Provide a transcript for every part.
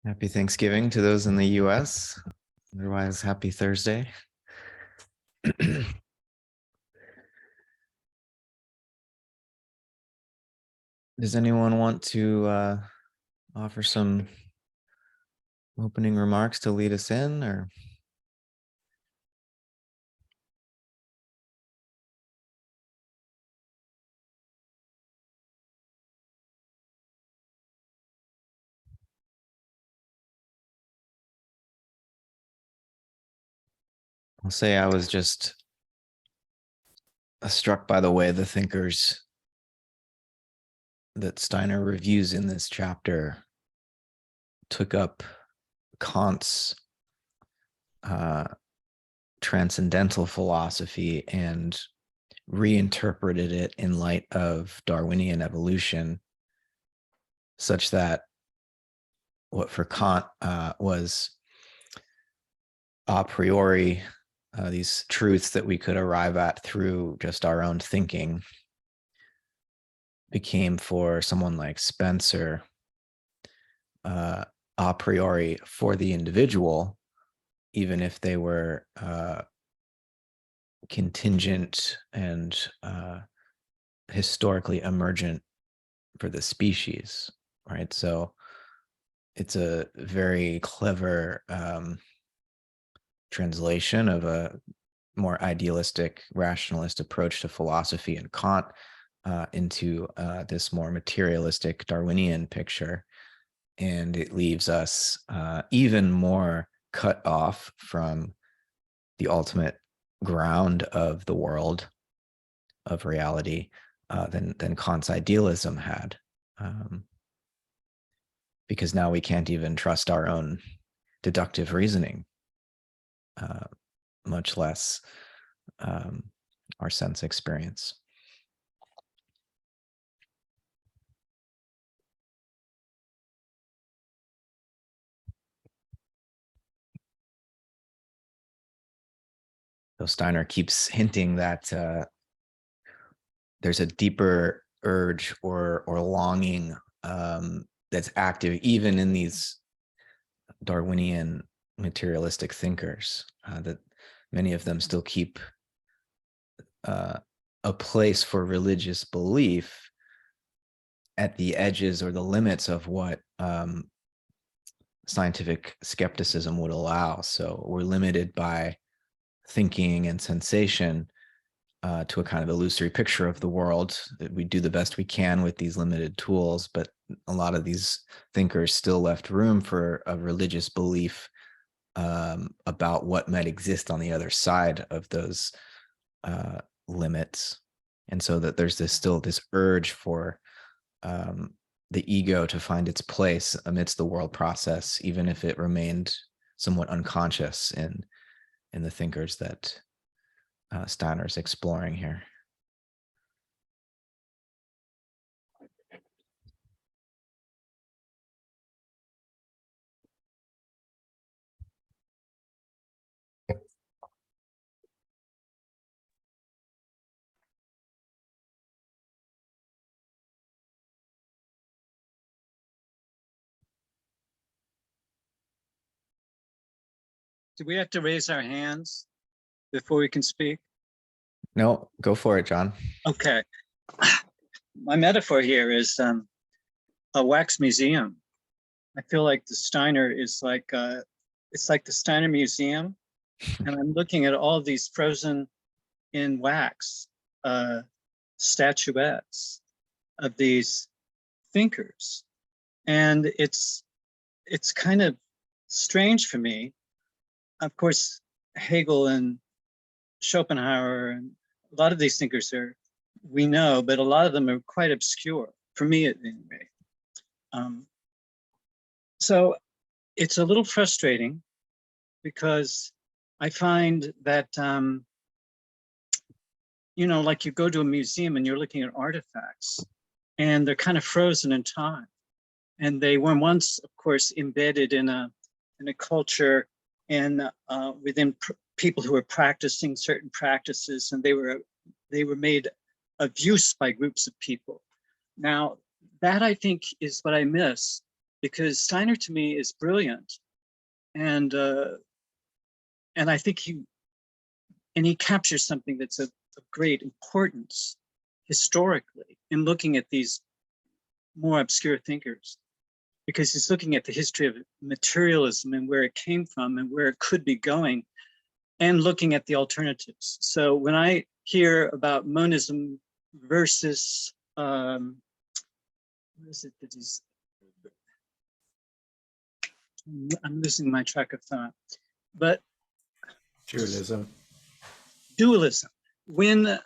Happy Thanksgiving to those in the US. Otherwise, happy Thursday. Does anyone want to offer some opening remarks to lead us in, or? I'll say I was just struck by the way the thinkers that Steiner reviews in this chapter took up Kant's transcendental philosophy and reinterpreted it in light of Darwinian evolution, such that what for Kant was a priori these truths that we could arrive at through just our own thinking became for someone like Spencer a priori for the individual, even if they were contingent and historically emergent for the species, right? So it's a very clever translation of a more idealistic, rationalist approach to philosophy and Kant into this more materialistic Darwinian picture. And it leaves us even more cut off from the ultimate ground of the world, of reality, than Kant's idealism had. Because now we can't even trust our own deductive reasoning, much less our sense experience. So Steiner keeps hinting that there's a deeper urge or longing that's active even in these Darwinian materialistic thinkers, that many of them still keep a place for religious belief at the edges or the limits of what scientific skepticism would allow. So we're limited by thinking and sensation to a kind of illusory picture of the world. We do the best we can with these limited tools, but a lot of these thinkers still left room for a religious belief about what might exist on the other side of those limits. And so that there's still this urge for the ego to find its place amidst the world process, even if it remained somewhat unconscious in the thinkers that Steiner's exploring here. Do we have to raise our hands before we can speak? No, go for it, John. Okay. My metaphor here is a wax museum. I feel like the Steiner is like, it's like the Steiner Museum. And I'm looking at all these frozen in wax statuettes of these thinkers. And it's kind of strange for me. Of course, Hegel and Schopenhauer and a lot of these thinkers we know, but a lot of them are quite obscure, for me at any rate. So it's a little frustrating because I find that, like you go to a museum and you're looking at artifacts and they're kind of frozen in time. And they were once, of course, embedded in a culture and within people who were practicing certain practices, and they were made of use by groups of people. Now, that I think is what I miss because Steiner to me is brilliant, and I think he captures something that's of great importance historically in looking at these more obscure thinkers, because he's looking at the history of materialism and where it came from and where it could be going, and looking at the alternatives. So when I hear about monism versus what is it that he's, I'm losing my track of thought, but Dualism. Dualism. When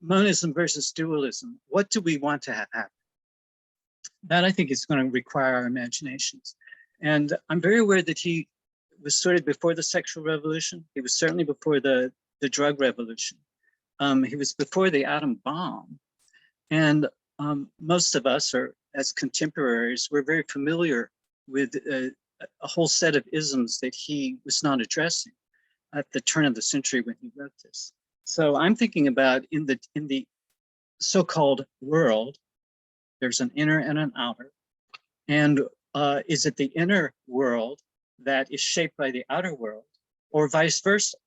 monism versus dualism, what do we want to have happen? That I think is going to require our imaginations. And I'm very aware that he was sort of before the sexual revolution. He was certainly before the drug revolution. He was before the atom bomb. And most of us, or as contemporaries, we're very familiar with a whole set of isms that he was not addressing at the turn of the century when he wrote this. So I'm thinking about in the so-called world, there's an inner and an outer. And is it the inner world that is shaped by the outer world, or vice versa?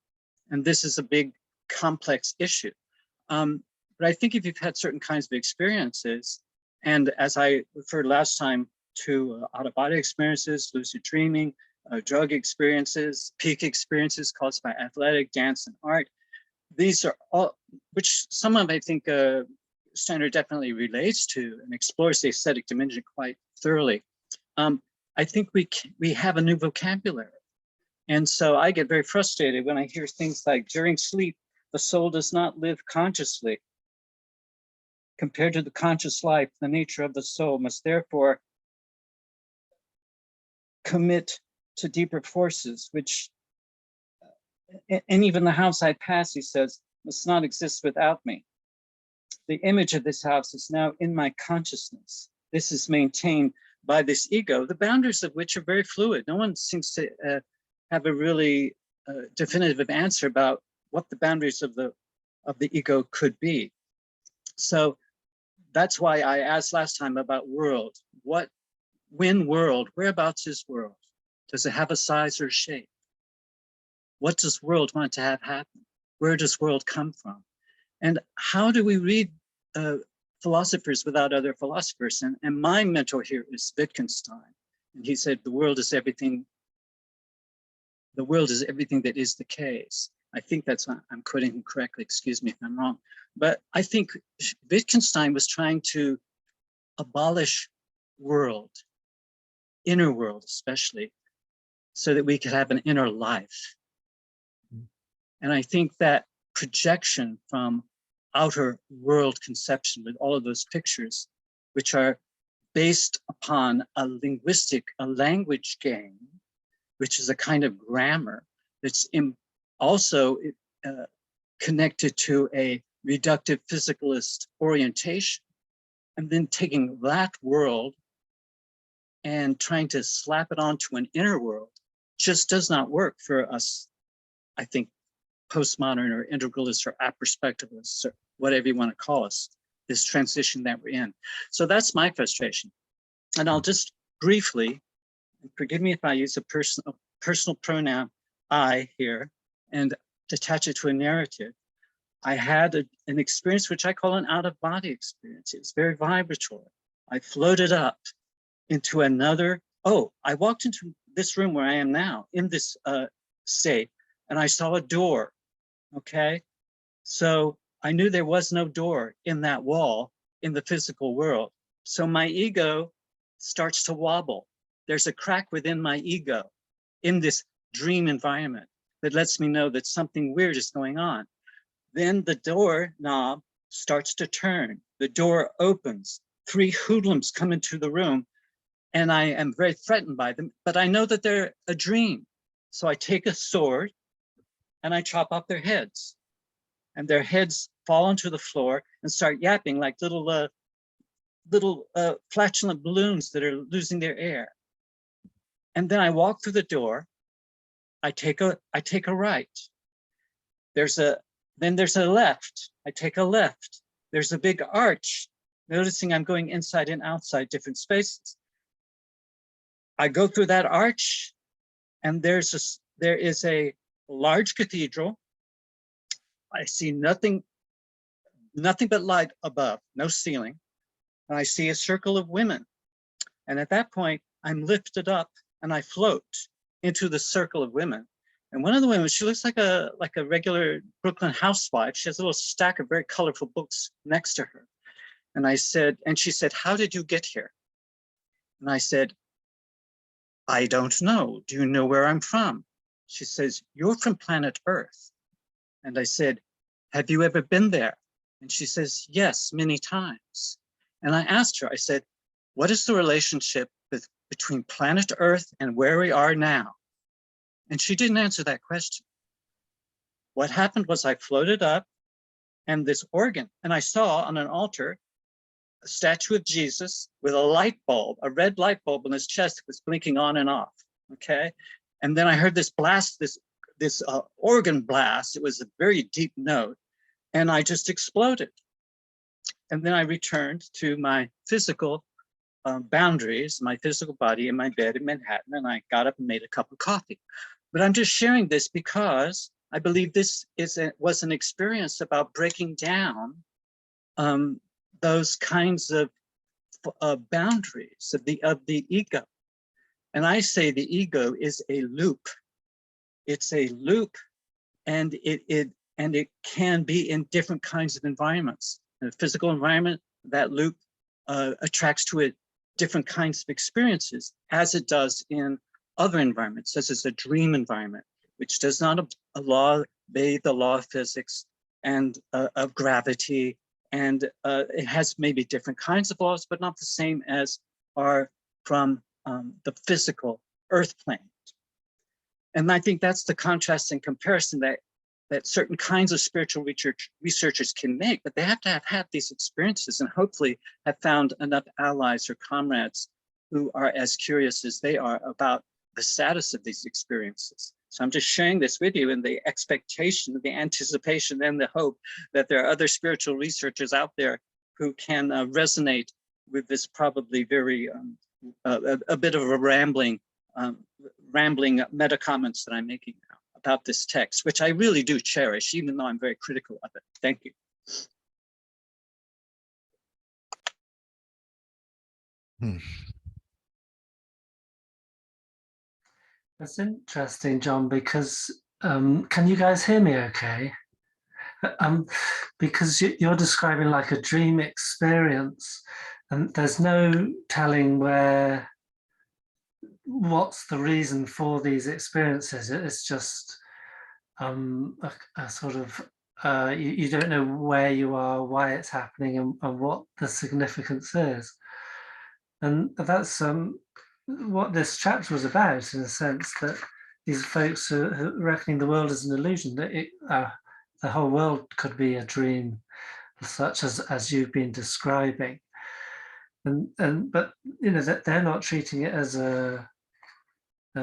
And this is a big, complex issue. But I think if you've had certain kinds of experiences, and as I referred last time to out-of-body experiences, lucid dreaming, drug experiences, peak experiences caused by athletic, dance, and art, these are all, which some of I think Steiner definitely relates to and explores the aesthetic dimension quite thoroughly. I think we have a new vocabulary. And so I get very frustrated when I hear things like, during sleep, the soul does not live consciously. Compared to the conscious life, the nature of the soul must therefore commit to deeper forces, which, and even the house I pass, he says, must not exist without me. The image of this house is now in my consciousness. This is maintained by this ego, the boundaries of which are very fluid. No one seems to have a really definitive answer about what the boundaries of the ego could be. So that's why I asked last time about world. When world, whereabouts is world? Does it have a size or shape? What does world want to have happen? Where does world come from? And how do we read philosophers without other philosophers? And my mentor here is Wittgenstein. And he said, the world is everything that is the case. I think that's, I'm quoting him correctly, excuse me if I'm wrong. But I think Wittgenstein was trying to abolish world, inner world especially, so that we could have an inner life. And I think that projection from outer world conception with all of those pictures, which are based upon a language game, which is a kind of grammar that's also connected to a reductive physicalist orientation, and then taking that world and trying to slap it onto an inner world just does not work for us, I think, postmodern or integralists or aperspectivists or whatever you want to call us, this transition that we're in. So that's my frustration. And I'll just briefly, forgive me if I use a personal pronoun, I here, and attach it to a narrative. I had an experience which I call an out-of-body experience. It was very vibratory. I floated up into another, I walked into this room where I am now in this state, and I saw a door, okay? So I knew there was no door in that wall in the physical world. So my ego starts to wobble. There's a crack within my ego in this dream environment that lets me know that something weird is going on. Then the door knob starts to turn. The door opens. 3 hoodlums come into the room, and I am very threatened by them, but I know that they're a dream. So I take a sword and I chop off their heads, and their heads fall onto the floor and start yapping like little flatulent balloons that are losing their air. And then I walk through the door. I take a right. Then there's a left. I take a left. There's a big arch noticing I'm going inside and outside different spaces. I go through that arch, and there is a large cathedral. I see nothing but light above, no ceiling. And I see a circle of women. And at that point, I'm lifted up and I float into the circle of women. And one of the women, she looks like a regular Brooklyn housewife. She has a little stack of very colorful books next to her. And she said, "How did you get here?" And I said, "I don't know. Do you know where I'm from?" She says, "You're from planet Earth." And I said, "Have you ever been there?" And she says, "Yes, many times." And I asked her, I said, "What is the relationship between planet Earth and where we are now?" And she didn't answer that question. What happened was I floated up, and this organ, and I saw on an altar a statue of Jesus with a light bulb, a red light bulb in his chest that was blinking on and off, okay? And then I heard this blast, this organ blast. It was a very deep note, and I just exploded. And then I returned to my physical boundaries, my physical body in my bed in Manhattan, and I got up and made a cup of coffee. But I'm just sharing this because I believe this was an experience about breaking down those kinds of boundaries of the ego. And I say the ego is a loop. It's a loop, and it can be in different kinds of environments. In a physical environment, that loop attracts to it different kinds of experiences, as it does in other environments, such as a dream environment, which does not obey the law of physics and of gravity. And it has maybe different kinds of laws, but not the same as are from the physical earth plane. And I think that's the contrast and comparison that certain kinds of spiritual researchers can make, but they have to have had these experiences and hopefully have found enough allies or comrades who are as curious as they are about the status of these experiences. So I'm just sharing this with you in the expectation, the anticipation, and the hope that there are other spiritual researchers out there who can resonate with this probably very, a bit of a rambling meta comments that I'm making now about this text, which I really do cherish, even though I'm very critical of it. Thank you. That's interesting, John, because can you guys hear me okay? Because you're describing like a dream experience, and there's no telling what's the reason for these experiences. It's just a sort of, you don't know where you are, why it's happening, and what the significance is. And that's what this chapter was about, in a sense, that these folks are reckoning the world as an illusion, that the whole world could be a dream, such as you've been describing. But you know that they're not treating it as a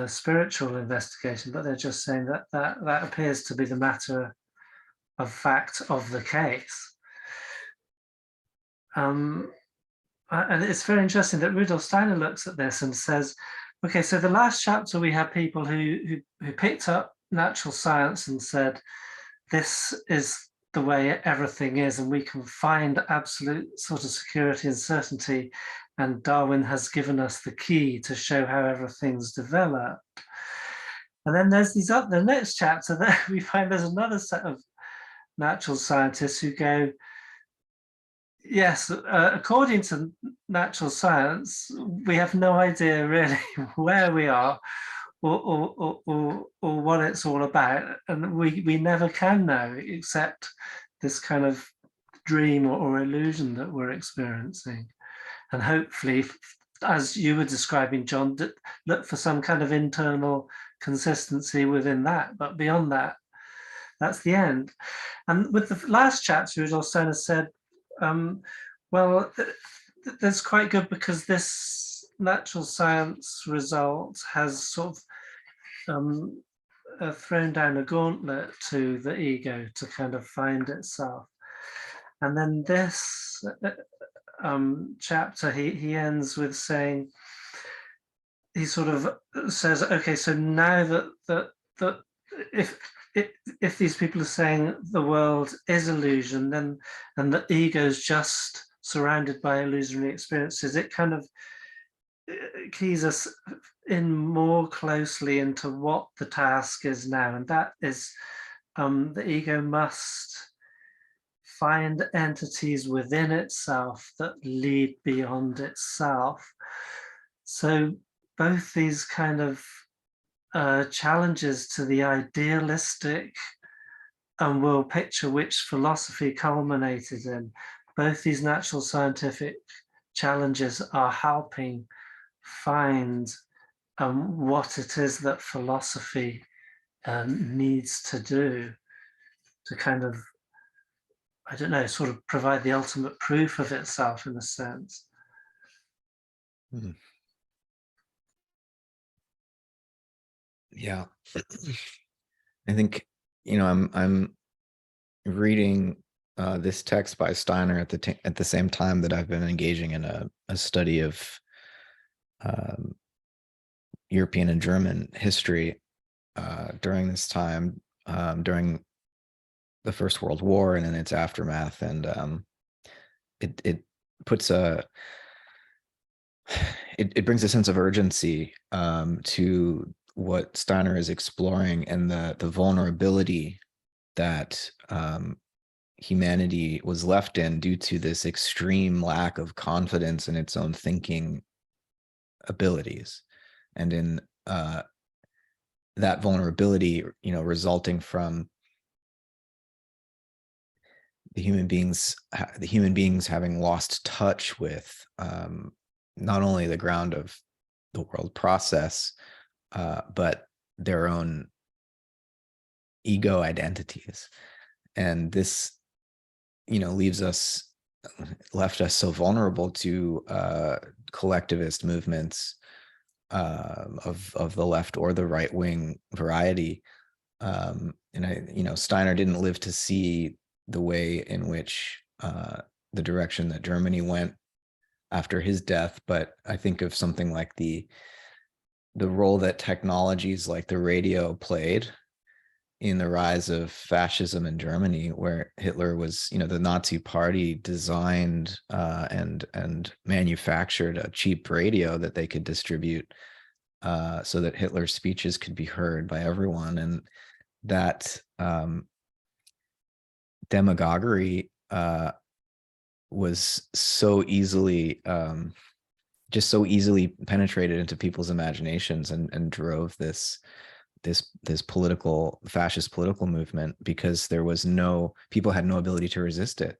spiritual investigation, but they're just saying that appears to be the matter of fact of the case. And it's very interesting that Rudolf Steiner looks at this and says, okay, so the last chapter we had people who picked up natural science and said, this is the way everything is, and we can find absolute sort of security and certainty, and Darwin has given us the key to show how everything's developed. And then there's the next chapter that we find there's another set of natural scientists who go, yes, according to natural science, we have no idea really where we are or what it's all about. And we never can know, except this kind of dream or illusion that we're experiencing. And hopefully, as you were describing, John, look for some kind of internal consistency within that. But beyond that, that's the end. And with the last chapter, Rudolf Steiner said, well, that's quite good because this natural science result has sort of thrown down a gauntlet to the ego to kind of find itself. And then this chapter, he ends with saying, he sort of says, okay, so now that if if these people are saying the world is illusion, then and the ego is just surrounded by illusionary experiences, it kind of keys us in more closely into what the task is now, and that is the ego must find entities within itself that lead beyond itself. So both these kind of challenges to the idealistic and world picture which philosophy culminated in, both these natural scientific challenges are helping find what it is that philosophy needs to do to kind of, I don't know, sort of provide the ultimate proof of itself in a sense. Hmm. Yeah, I think, you know, I'm reading this text by Steiner at the same time that I've been engaging in a study of European and German history during this time, during the First World War and in its aftermath, and it puts it brings a sense of urgency to what Steiner is exploring, and the vulnerability that humanity was left in due to this extreme lack of confidence in its own thinking abilities, and in that vulnerability, you know, resulting from the human beings having lost touch with not only the ground of the world process, but their own ego identities. And this, you know, left us so vulnerable to collectivist movements of the left or the right wing variety. And you know, Steiner didn't live to see the way in which the direction that Germany went after his death, but I think of something like the role that technologies like the radio played in the rise of fascism in Germany, where Hitler was, you know, the Nazi Party designed and manufactured a cheap radio that they could distribute so that Hitler's speeches could be heard by everyone, and that demagoguery was so easily just so easily penetrated into people's imaginations and drove this fascist political movement, because there was people had no ability to resist it,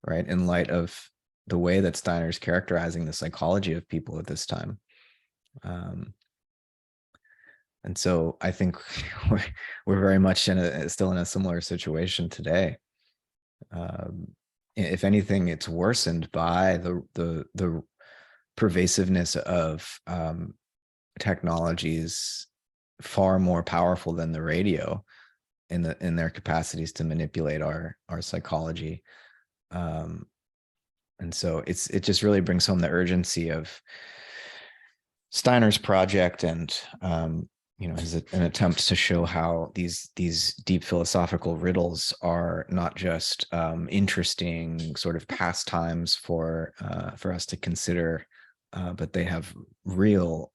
right? In light of the way that Steiner's characterizing the psychology of people at this time. And so I think we're very much still in a similar situation today. If anything, it's worsened by the pervasiveness of technologies far more powerful than the radio in their capacities to manipulate our psychology. And so it just really brings home the urgency of Steiner's project, and you know, an attempt to show how these deep philosophical riddles are not just interesting sort of pastimes for us to consider, but they have real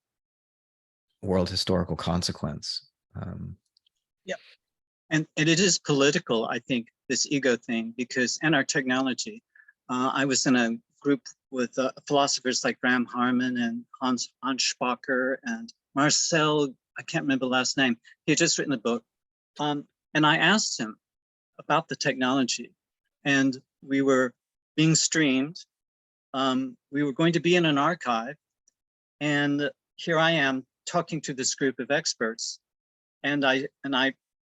world historical consequence. Yeah, and it is political, I think, this ego thing, because and our technology. I was in a group with philosophers like Graham Harman and Hans Anspacher and Marcel, I can't remember the last name. He had just written a book. And I asked him about the technology, and we were being streamed. We were going to be in an archive, and here I am talking to this group of experts. And I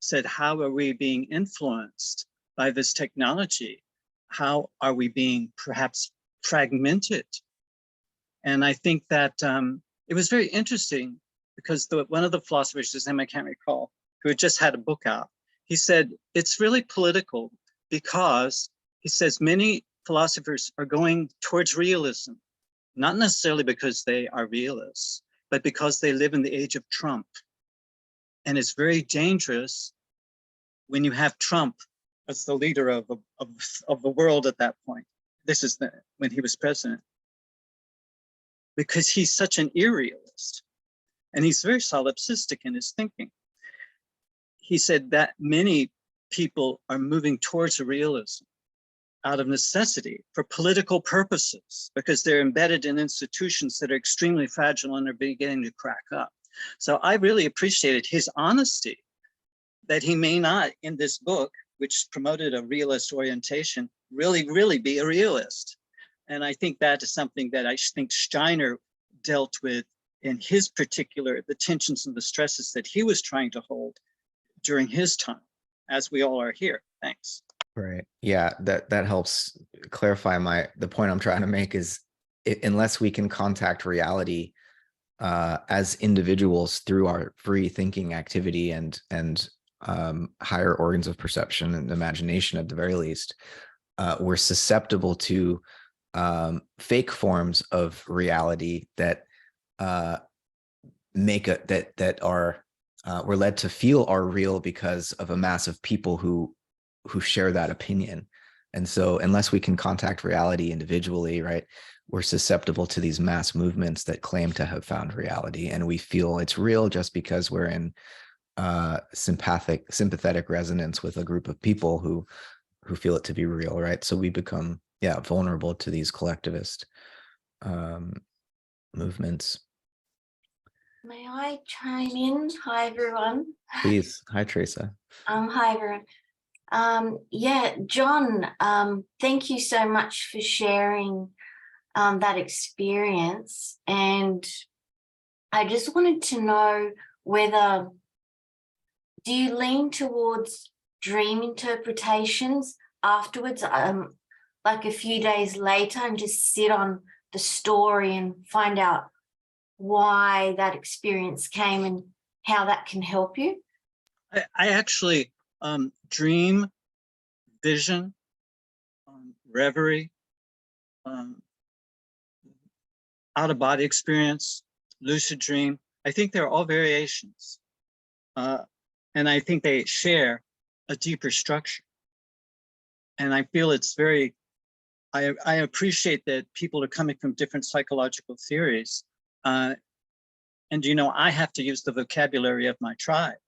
said, how are we being influenced by this technology? How are we being perhaps fragmented? And I think that it was very interesting, because one of the philosophers, whose name I can't recall, who had just had a book out, he said, it's really political, because he says many philosophers are going towards realism, not necessarily because they are realists, but because they live in the age of Trump. And it's very dangerous when you have Trump as the leader of the world at that point. This is when he was president. Because he's such an irrealist. And he's very solipsistic in his thinking. He said that many people are moving towards realism out of necessity for political purposes, because they're embedded in institutions that are extremely fragile and are beginning to crack up. So I really appreciated his honesty that he may not, in this book, which promoted a realist orientation, really be a realist. And I think that is something that I think Steiner dealt with in his particular, the tensions and the stresses that he was trying to hold during his time, as we all are here. Thanks. Right. Yeah, that helps clarify the point I'm trying to make is unless we can contact reality as individuals through our free thinking activity and higher organs of perception and imagination at the very least, we're susceptible to fake forms of reality that we're led to feel are real because of a mass of people who share that opinion. And so unless we can contact reality individually, right, we're susceptible to these mass movements that claim to have found reality, and we feel it's real just because we're in sympathetic resonance with a group of people who feel it to be real, right? So we become vulnerable to these collectivist movements. May I chime in? Hi, everyone. Please. Hi, Teresa. Hi, everyone. Yeah, John, thank you so much for sharing that experience. And I just wanted to know whether, do you lean towards dream interpretations afterwards, like a few days later, and just sit on the story and find out why that experience came and how that can help you? I actually dream, vision, reverie, out-of-body experience, lucid dream. I think they're all variations. And I think they share a deeper structure. And I feel it's very, I appreciate that people are coming from different psychological theories. And, I have to use the vocabulary of my tribe,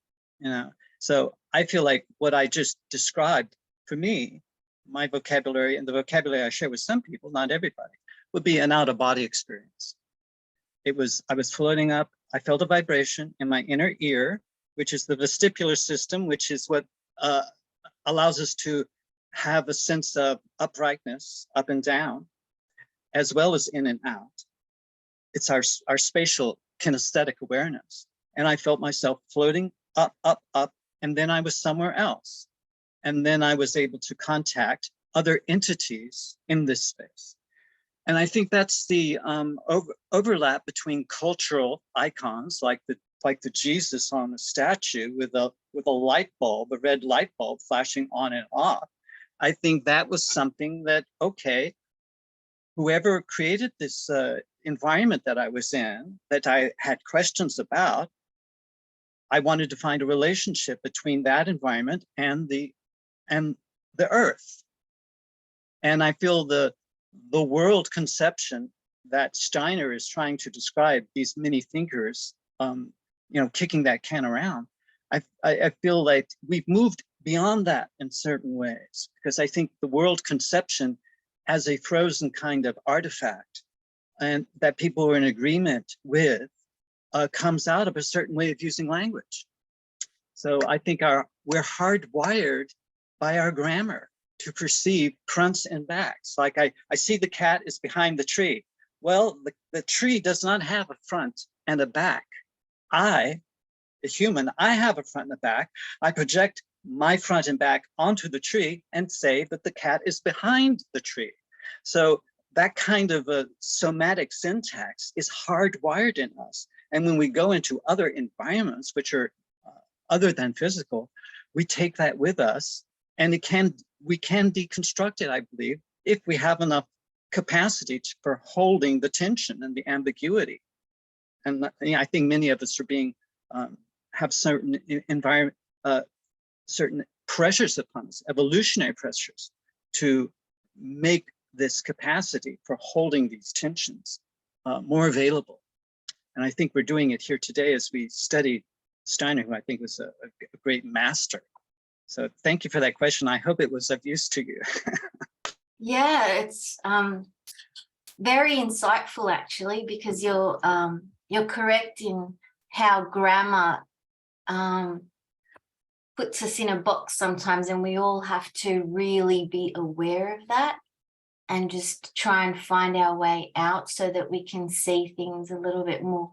So I feel like what I just described, for me, my vocabulary and the vocabulary I share with some people, not everybody, would be an out-of-body experience. I was floating up, I felt a vibration in my inner ear, which is the vestibular system, which is what allows us to have a sense of uprightness, up and down, as well as in and out. It's our spatial kinesthetic awareness. And I felt myself floating up, up, up, and then I was somewhere else. And then I was able to contact other entities in this space. And I think that's the overlap between cultural icons like the Jesus on the statue with a light bulb, a red light bulb flashing on and off. I think that was something that, okay, whoever created this environment that I was in, that I had questions about, I wanted to find a relationship between that environment and the earth. And I feel the world conception that Steiner is trying to describe, these many thinkers, kicking that can around. I feel like we've moved beyond that in certain ways, because I think the world conception as a frozen kind of artifact, and that people are in agreement with, comes out of a certain way of using language. So I think we're hardwired by our grammar to perceive fronts and backs. Like I see the cat is behind the tree. Well, the tree does not have a front and a back. I, the human, I have a front and a back. I project my front and back onto the tree and say that the cat is behind the tree. So that kind of a somatic syntax is hardwired in us. And when we go into other environments, which are other than physical, we take that with us, and we can deconstruct it, I believe, if we have enough capacity for holding the tension and the ambiguity. And I think many of us are being have certain certain pressures upon us, evolutionary pressures, to make this capacity for holding these tensions more available. And I think we're doing it here today as we study Steiner, who I think was a great master. So thank you for that question. I hope it was of use to you. Yeah, it's very insightful actually, because you're correct in how grammar puts us in a box sometimes, and we all have to really be aware of that and just try and find our way out so that we can see things a little bit more,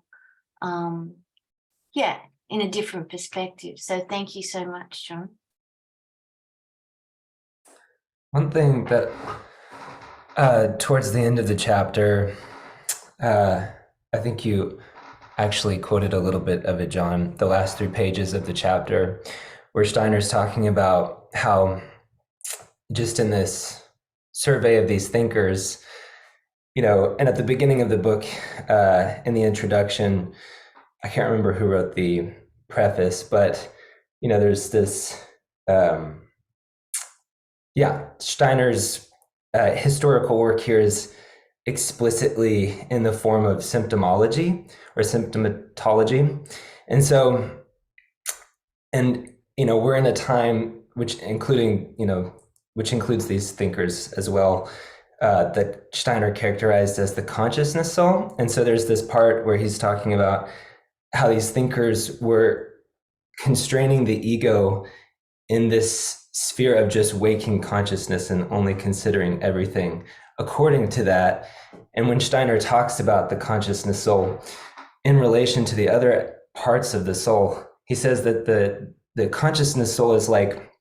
yeah, in a different perspective. So thank you so much, John. One thing that towards the end of the chapter, I think you actually quoted a little bit of it, John, the last 3 pages of the chapter, where Steiner's talking about how just in this survey of these thinkers, you know, and at the beginning of the book, in the introduction, I can't remember who wrote the preface, but, you know, there's this, Steiner's historical work here is explicitly in the form of symptomology or symptomatology. And so, and, you know, we're in a time which includes these thinkers as well, that Steiner characterized as the consciousness soul. And so there's this part where he's talking about how these thinkers were constraining the ego in this sphere of just waking consciousness and only considering everything according to that. And when Steiner talks about the consciousness soul in relation to the other parts of the soul, he says that the consciousness soul is like,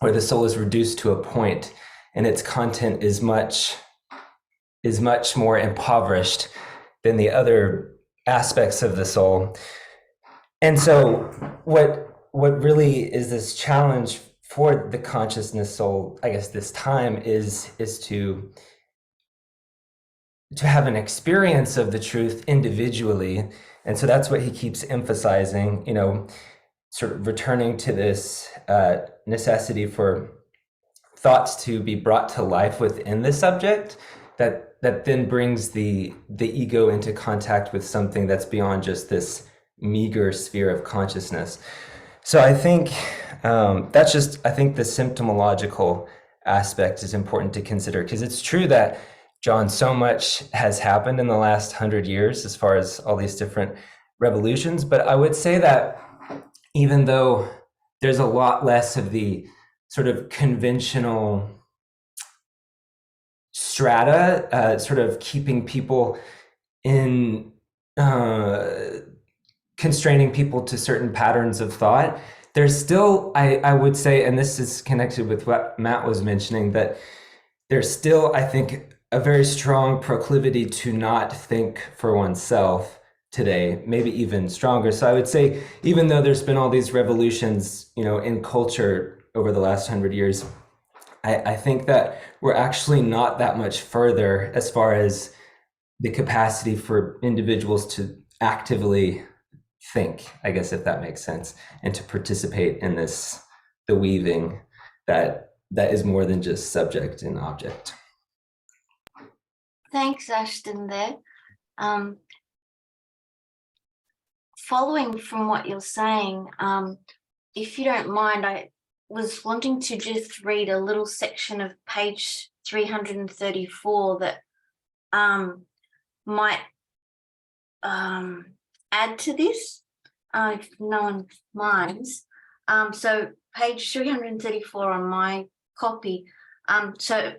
or the soul is reduced to a point, and its content is much more impoverished than the other aspects of the soul. And so what really is this challenge for the consciousness soul, I guess this time, is to have an experience of the truth individually. And so that's what he keeps emphasizing, you know, sort of returning to this necessity for thoughts to be brought to life within the subject, that then brings the ego into contact with something that's beyond just this meager sphere of consciousness. So I think I think the symptomological aspect is important to consider, because it's true that, John, so much has happened in the last 100 years as far as all these different revolutions. But I would say that even though there's a lot less of the sort of conventional strata, sort of keeping people in, constraining people to certain patterns of thought, there's still, I would say, and this is connected with what Matt was mentioning, that there's still, I think, a very strong proclivity to not think for oneself today, maybe even stronger. So I would say, even though there's been all these revolutions, you know, in culture over the last 100 years, I think that we're actually not that much further as far as the capacity for individuals to actively think, I guess, if that makes sense, and to participate in this, the weaving that is more than just subject and object. Thanks, Ashton, there. Following from what you're saying, if you don't mind, I was wanting to just read a little section of page 334 that might add to this, if no one minds. So page 334 on my copy. So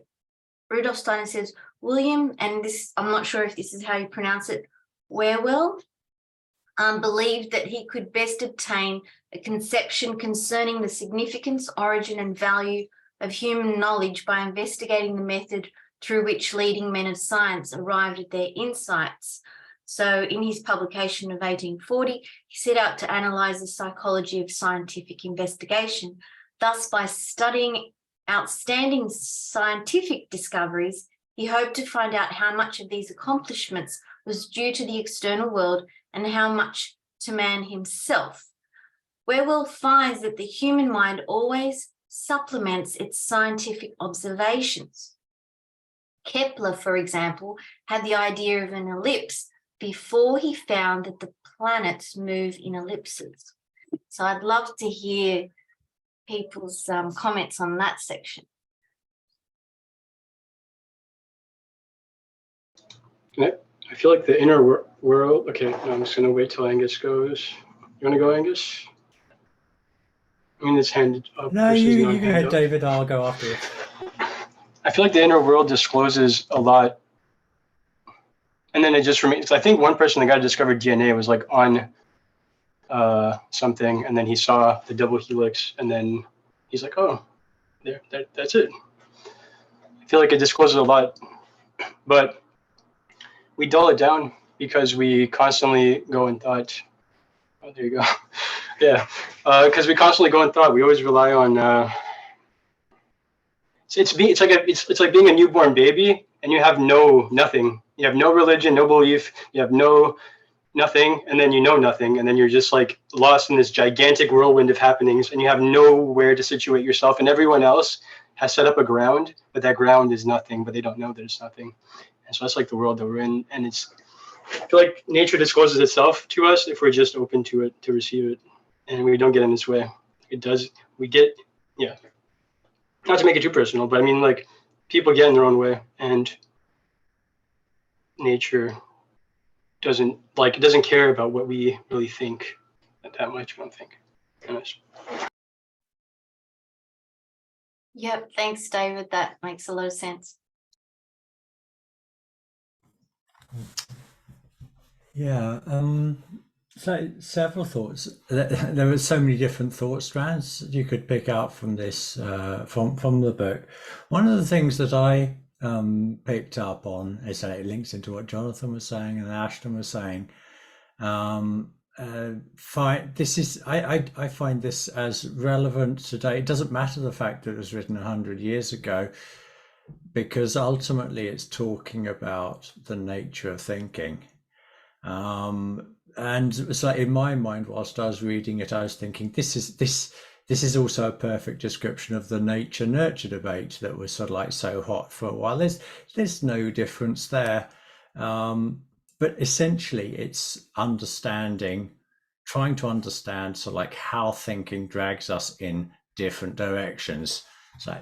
Rudolf Steiner says, William, and this, I'm not sure if this is how you pronounce it, Whewell, believed that he could best obtain a conception concerning the significance, origin, and value of human knowledge by investigating the method through which leading men of science arrived at their insights. So in his publication of 1840, he set out to analyze the psychology of scientific investigation. Thus, by studying outstanding scientific discoveries, he hoped to find out how much of these accomplishments was due to the external world and how much to man himself. Whewell finds that the human mind always supplements its scientific observations. Kepler, for example, had the idea of an ellipse before he found that the planets move in ellipses. So I'd love to hear people's comments on that section. I feel like the inner world. Okay, no, I'm just gonna wait till Angus goes. You want to go, Angus? I mean, it's hand up. No, versus you not go hand ahead, up. David. I'll go after you. I feel like the inner world discloses a lot, and then it just remains. I think one person, the guy who discovered DNA, was like on something, and then he saw the double helix, and then he's like, "Oh, that's it." I feel like it discloses a lot, but we dull it down because we constantly go in thought. Oh, there you go. Yeah, because we constantly go in thought. We always rely on. It's like being a newborn baby, and you have nothing. You have no religion, no belief. You have nothing, and then you know nothing, and then you're just like lost in this gigantic whirlwind of happenings, and you have nowhere to situate yourself. And everyone else has set up a ground, but that ground is nothing. But they don't know there's nothing. And so that's like the world that we're in, and I feel like nature discloses itself to us if we're just open to it, to receive it, and we don't get in its way. It does. We get, yeah. Not to make it too personal, but I mean, like, people get in their own way, and nature doesn't care about what we really think that much. I don't think. Anyways. Yep, thanks, David. That makes a lot of sense. Yeah, so several thoughts. There were so many different thought strands you could pick out from this, from the book. One of the things that I picked up on is that it links into what Jonathan was saying and Ashton was saying. I find this as relevant today. It doesn't matter the fact that it was written 100 years ago, because ultimately it's talking about the nature of thinking. And it's like, in my mind, whilst I was reading it, I was thinking this is also a perfect description of the nature nurture debate that was sort of like so hot for a while. There's no difference there, but essentially it's trying to understand sort of like how thinking drags us in different directions. So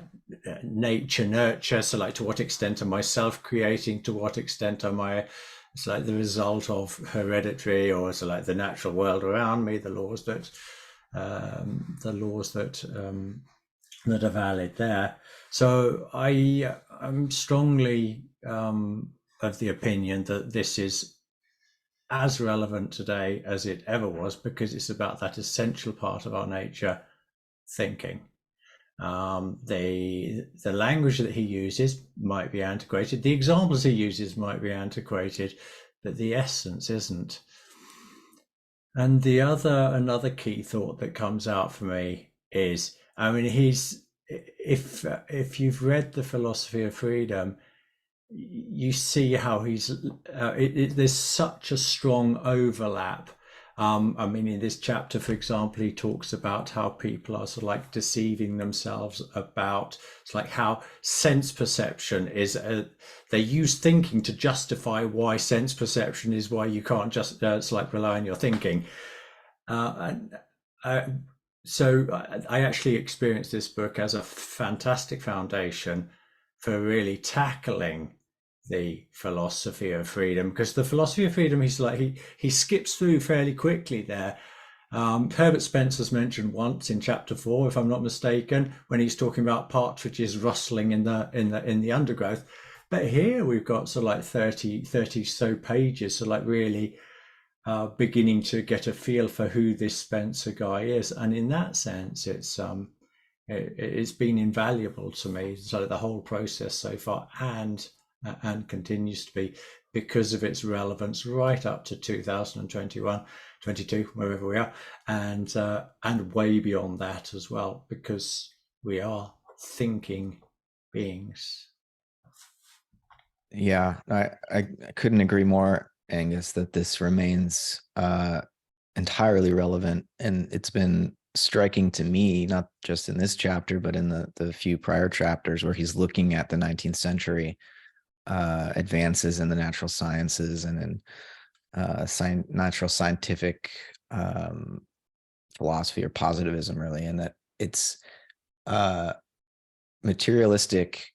nature nurture, so like to what extent am I self-creating, to what extent am I, it's like the result of hereditary, or so like the natural world around me, the laws that are valid there. So I'm strongly of the opinion that this is as relevant today as it ever was, because it's about that essential part of our nature, thinking. The language that he uses might be antiquated, the examples he uses might be antiquated, but the essence isn't. And another key thought that comes out for me is, I mean, if you've read The Philosophy of Freedom, you see how there's such a strong overlap. I mean, in this chapter, for example, he talks about how people are sort of like deceiving themselves about, it's like how sense perception is, they use thinking to justify why sense perception is why you can't just, it's like rely on your thinking. So I actually experienced this book as a fantastic foundation for really tackling the philosophy of freedom, because the philosophy of freedom, he skips through fairly quickly there. Herbert Spencer's mentioned once in chapter 4, if I'm not mistaken, when he's talking about partridges rustling in the undergrowth. But here we've got sort of like 30 so pages, so like really beginning to get a feel for who this Spencer guy is, and in that sense, it's been invaluable to me. So the whole process so far, and continues to be, because of its relevance right up to 2021, 22, wherever we are, and way beyond that as well, because we are thinking beings. Yeah, I couldn't agree more, Angus, that this remains entirely relevant. And it's been striking to me, not just in this chapter, but in the few prior chapters where he's looking at the 19th century advances in the natural sciences and in natural scientific philosophy or positivism, really, and that it's materialistic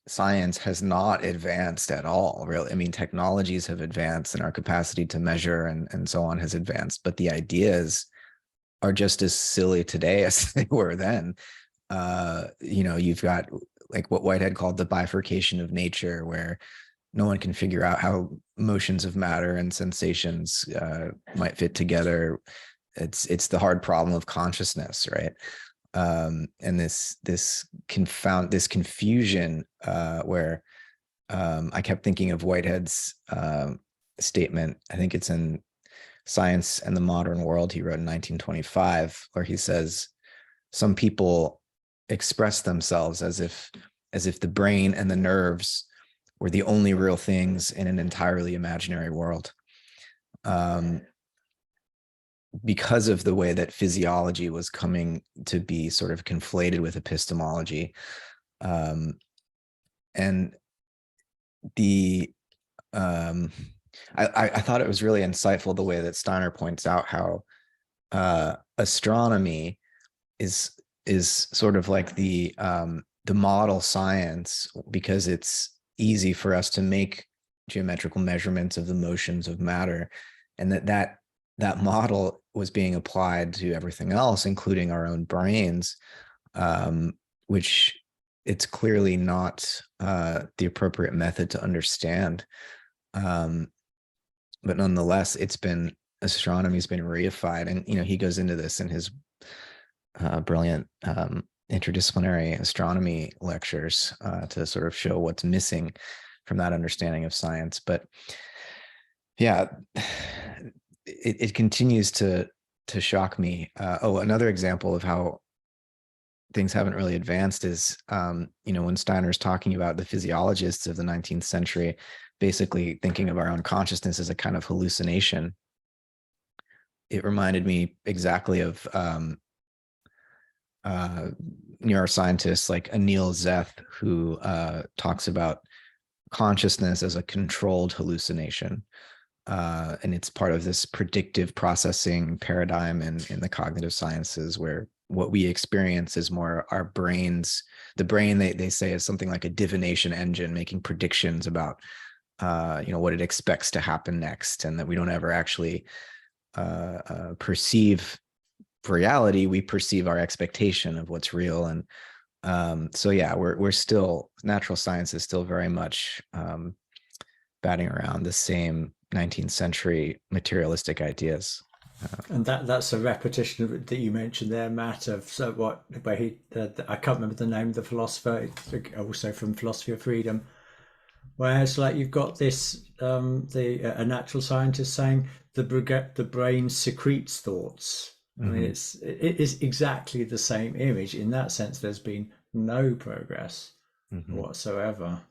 science has not advanced at all, really. I mean, technologies have advanced and our capacity to measure and so on has advanced, but the ideas are just as silly today as they were then. You've got like what Whitehead called the bifurcation of nature, where no one can figure out how motions of matter and sensations might fit together. It's the hard problem of consciousness, right? And this confusion where I kept thinking of Whitehead's statement. I think it's in Science and the Modern World. He wrote in 1925, where he says, some people express themselves as if the brain and the nerves were the only real things in an entirely imaginary world. Because of the way that physiology was coming to be sort of conflated with epistemology. And I thought it was really insightful the way that Steiner points out how astronomy is sort of like the model science, because it's easy for us to make geometrical measurements of the motions of matter, and that model was being applied to everything else, including our own brains, which it's clearly not the appropriate method to understand. But nonetheless, astronomy's been reified. And, he goes into this in his brilliant interdisciplinary astronomy lectures to sort of show what's missing from that understanding of science. But yeah, it continues to shock me. Another example of how things haven't really advanced is, when Steiner's talking about the physiologists of the 19th century, basically thinking of our own consciousness as a kind of hallucination. It reminded me exactly of neuroscientists like Anil Zeth, who talks about consciousness as a controlled hallucination. And it's part of this predictive processing paradigm in the cognitive sciences, where what we experience is more our brains. The brain, they say, is something like a divination engine, making predictions about what it expects to happen next, and that we don't ever actually perceive reality. We perceive our expectation of what's real. And so yeah, we're still, natural science is still very much batting around the same 19th century materialistic ideas. And that's a repetition that you mentioned there, Matt, of where he I can't remember the name of the philosopher, also from Philosophy of Freedom, where it's like you've got this a natural scientist saying the brain secretes thoughts. I mean, it is exactly the same image. In that sense, there's been no progress whatsoever.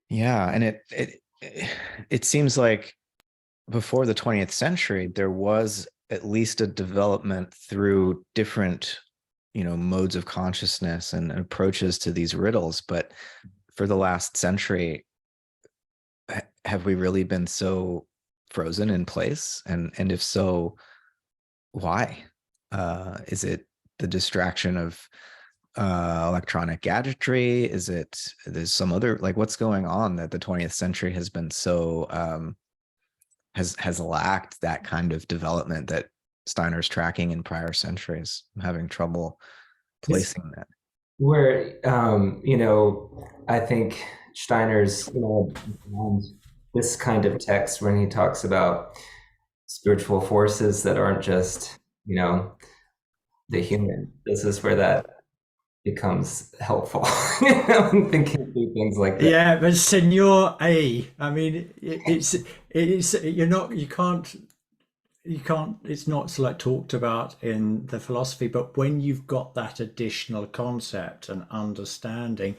Yeah, and it seems like before the 20th century, there was at least a development through different, modes of consciousness and approaches to these riddles. But for the last century, have we really been so frozen in place? And if so, why? Is it the distraction of electronic gadgetry? There's some other, like, what's going on that the 20th century has been so has lacked that kind of development that Steiner's tracking in prior centuries? I'm having trouble placing that. Where I think Steiner's this kind of text when he talks about spiritual forces that aren't just the human. This is where that becomes helpful. Thinking through things like that. Yeah, but Senor A, I mean, it's you can't you can't, it's not so like talked about in the philosophy, but when you've got that additional concept and understanding,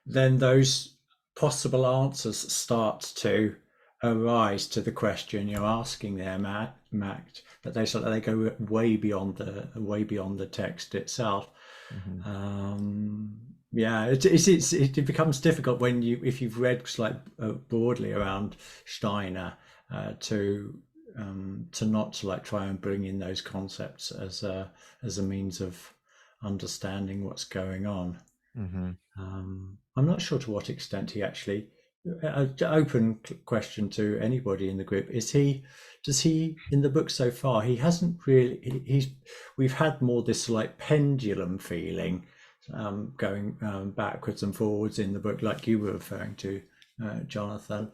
then those possible answers start to arise to the question you're asking there, Matt, that they sort of, they go way beyond the text itself. Yeah, it becomes difficult when if you've read like broadly around Steiner to not like try and bring in those concepts as a means of understanding what's going on. I'm not sure to what extent he actually. Open question to anybody in the group: does he in the book so far? He hasn't really. We've had more this like pendulum feeling, going backwards and forwards in the book, like you were referring to, Jonathan.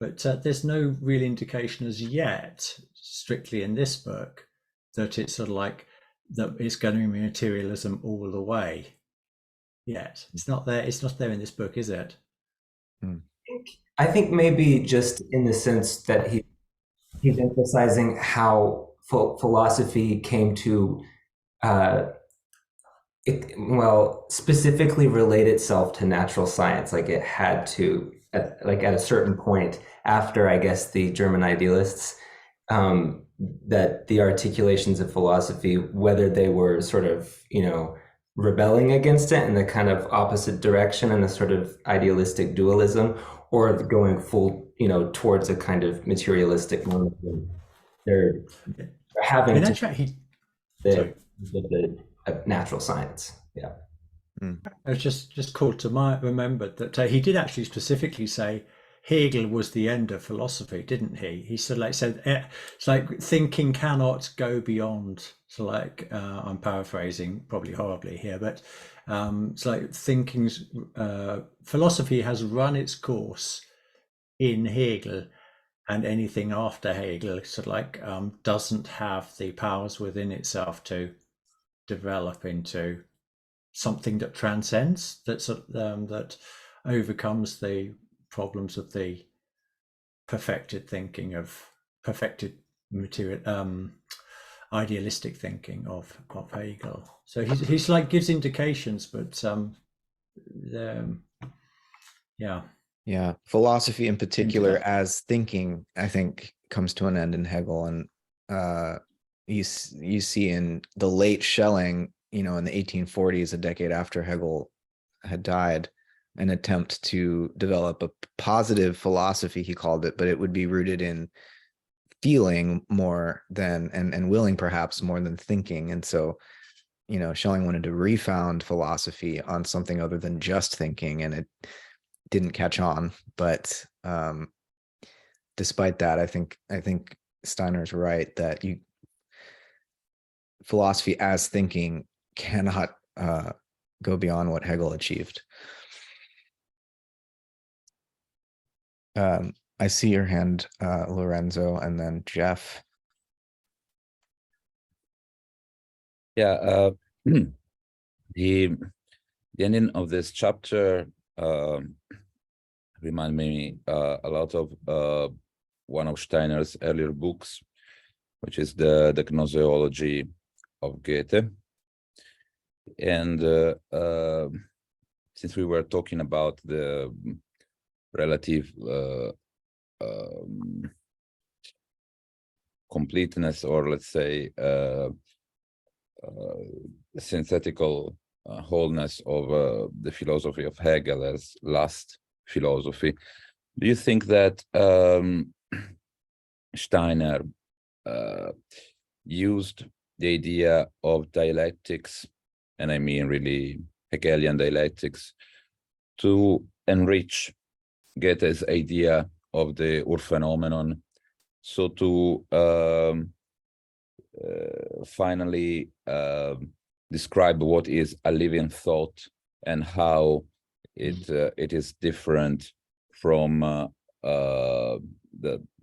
But there's no real indication as yet, strictly in this book, that it's sort of like that it's going to be materialism all the way. Yet it's not there. It's not there in this book, is it? I think maybe just in the sense that he's emphasizing how philosophy came to, specifically relate itself to natural science. Like it had to, at a certain point after, I guess, the German idealists, that the articulations of philosophy, whether they were sort of, rebelling against it in the kind of opposite direction and a sort of idealistic dualism, or going full, towards a kind of materialistic monism. They're having the natural science. Yeah. I was just called to remembered that he did actually specifically say Hegel was the end of philosophy, didn't he? He said it's like thinking cannot go beyond. So like I'm paraphrasing probably horribly here, but it's like thinking's philosophy has run its course in Hegel, and anything after Hegel sort of like doesn't have the powers within itself to develop into something that transcends, that overcomes the problems of the perfected thinking, of perfected material, idealistic thinking of Hegel. So he's like gives indications, but yeah, philosophy in particular as thinking, I think, comes to an end in Hegel, and you see in the late Schelling, in the 1840s, a decade after Hegel had died, an attempt to develop a positive philosophy, he called it, but it would be rooted in feeling more than and willing perhaps more than thinking. And so Schelling wanted to refound philosophy on something other than just thinking, and it didn't catch on. But despite that, I think Steiner's right that philosophy as thinking cannot go beyond what Hegel achieved. I see your hand, Lorenzo, and then Jeff. Yeah, the ending of this chapter remind me a lot of one of Steiner's earlier books, which is the Gnoseology of Goethe. And since we were talking about the relative completeness, or let's say synthetical wholeness of the philosophy of Hegel as last philosophy, do you think that Steiner used the idea of dialectics, and I mean really Hegelian dialectics, to enrich Goethe's idea of the Urphenomenon, so to finally describe what is a living thought and how it is different from the